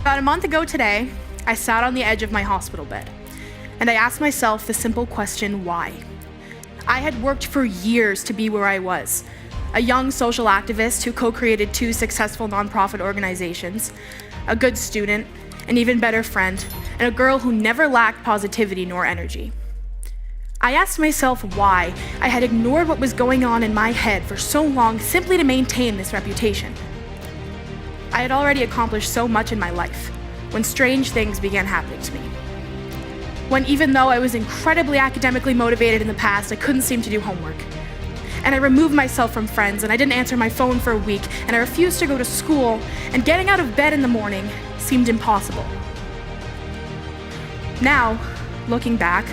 About a month ago today, I sat on the edge of my hospital bed, and I asked myself the simple question, why? I had worked for years to be where I was, a young social activist who co-created 2 successful nonprofit organizations, a good student, an even better friend, and a girl who never lacked positivity nor energy. I asked myself why I had ignored what was going on in my head for so long simply to maintain this reputation. I had already accomplished so much in my life when strange things began happening to me. When even though I was incredibly academically motivated in the past, I couldn't seem to do homework. And I removed myself from friends, and I didn't answer my phone for a week, and I refused to go to school, and getting out of bed in the morning seemed impossible. Now, looking back,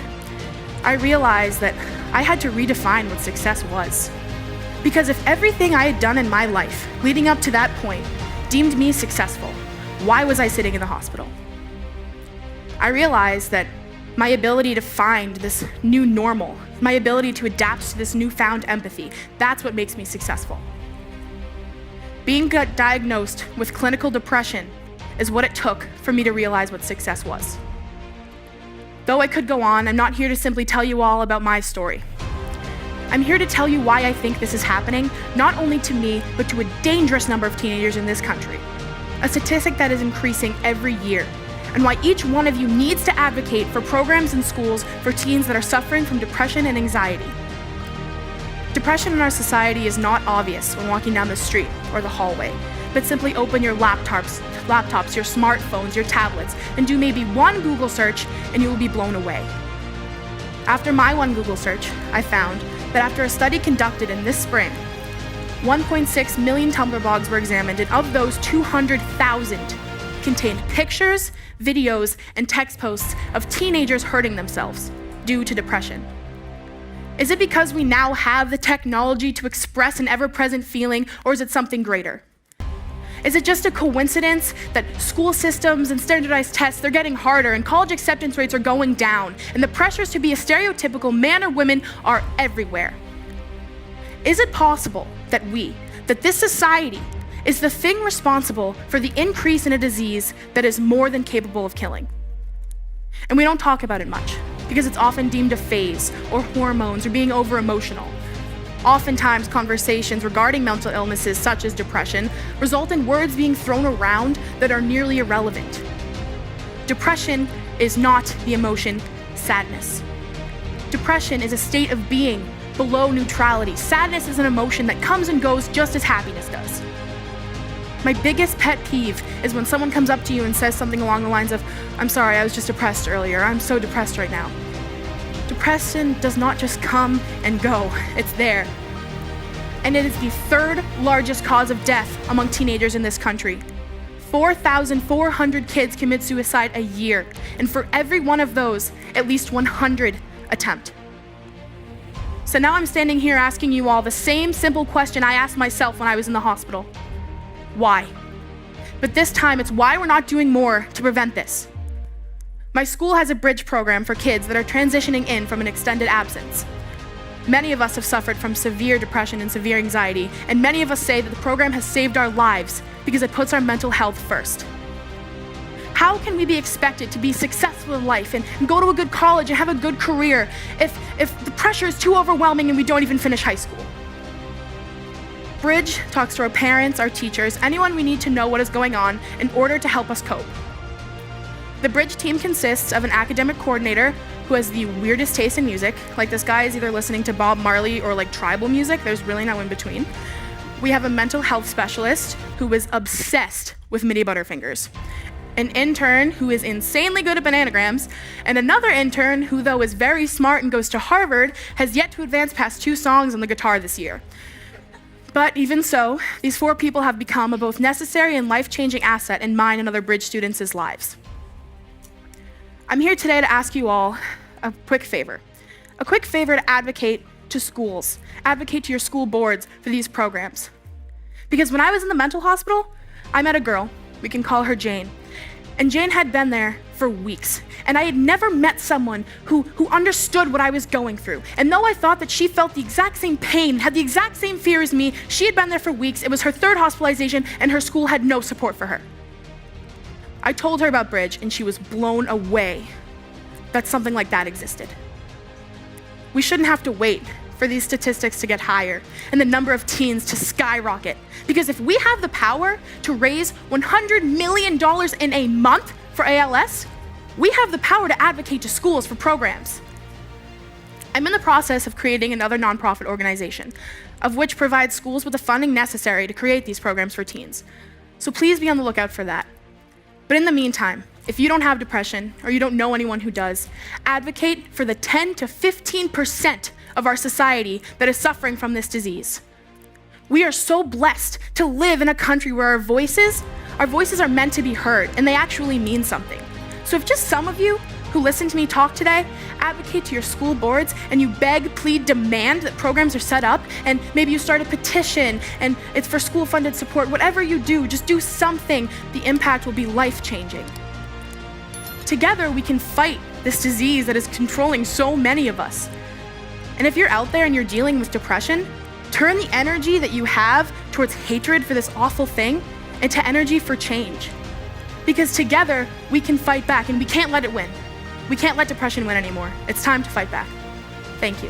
I realized that I had to redefine what success was. Because if everything I had done in my life leading up to that point deemed me successful, why was I sitting in the hospital? I realized that my ability to find this new normal, my ability to adapt to this newfound empathy, that's what makes me successful. Being diagnosed with clinical depression is what it took for me to realize what success was. Though I could go on, I'm not here to simply tell you all about my story. I'm here to tell you why I think this is happening, not only to me, but to a dangerous number of teenagers in this country, a statistic that is increasing every year, and why each one of you needs to advocate for programs in schools for teens that are suffering from depression and anxiety. Depression in our society is not obvious when walking down the street or the hallway, but simply open your laptops, your smartphones, your tablets, and do maybe one Google search and you will be blown away. After my one Google search, I found that after a study conducted in this spring, 1.6 million Tumblr blogs were examined, and of those, 200,000 contained pictures, videos, and text posts of teenagers hurting themselves due to depression. Is it because we now have the technology to express an ever-present feeling, or is it something greater? Is it just a coincidence that school systems and standardized tests, they're getting harder and college acceptance rates are going down and the pressures to be a stereotypical man or woman are everywhere? Is it possible that this society is the thing responsible for the increase in a disease that is more than capable of killing? And we don't talk about it much because it's often deemed a phase or hormones or being over-emotional. Oftentimes, conversations regarding mental illnesses such as depression result in words being thrown around that are nearly irrelevant. Depression is not the emotion sadness. Depression is a state of being below neutrality. Sadness is an emotion that comes and goes just as happiness does. My biggest pet peeve is when someone comes up to you and says something along the lines of, "I'm sorry, I was just depressed earlier. I'm so depressed right now." Depression does not just come and go, it's there. And it is the 3rd largest cause of death among teenagers in this country. 4,400 kids commit suicide a year, and for every one of those, at least 100 attempt. So now I'm standing here asking you all the same simple question I asked myself when I was in the hospital. Why? But this time it's why we're not doing more to prevent this. My school has a bridge program for kids that are transitioning in from an extended absence. Many of us have suffered from severe depression and severe anxiety, and many of us say that the program has saved our lives because it puts our mental health first. How can we be expected to be successful in life and go to a good college and have a good career if the pressure is too overwhelming and we don't even finish high school? Bridge talks to our parents, our teachers, anyone we need to know what is going on in order to help us cope. The Bridge team consists of an academic coordinator who has the weirdest taste in music, like this guy is either listening to Bob Marley or like tribal music, there's really no in between. We have a mental health specialist who is obsessed with Mini Butterfingers, an intern who is insanely good at bananagrams, and another intern who, though is very smart and goes to Harvard, has yet to advance past 2 songs on the guitar this year. But even so, these 4 people have become a both necessary and life-changing asset in mine and other Bridge students' lives. I'm here today to ask you all a quick favor to advocate to schools, advocate to your school boards for these programs. Because when I was in the mental hospital, I met a girl, we can call her Jane, and Jane had been there for weeks, and I had never met someone who understood what I was going through. And though I thought that she felt the exact same pain, had the exact same fear as me, she had been there for weeks, it was her 3rd hospitalization, and her school had no support for her. I told her about Bridge, and she was blown away that something like that existed. We shouldn't have to wait for these statistics to get higher and the number of teens to skyrocket. Because if we have the power to raise $100 million in a month for ALS, we have the power to advocate to schools for programs. I'm in the process of creating another nonprofit organization, of which provides schools with the funding necessary to create these programs for teens. So please be on the lookout for that. But in the meantime, if you don't have depression or you don't know anyone who does, advocate for the 10 to 15% of our society that is suffering from this disease. We are so blessed to live in a country where our voices are meant to be heard, and they actually mean something. So if just some of you who listen to me talk today advocate to your school boards and you beg, plead, demand that programs are set up, and maybe you start a petition and it's for school-funded support, whatever you do, just do something. The impact will be life-changing. Together, we can fight this disease that is controlling so many of us. And if you're out there and you're dealing with depression, turn the energy that you have towards hatred for this awful thing into energy for change. Because together, we can fight back, and we can't let it win. We can't let depression win anymore. It's time to fight back. Thank you.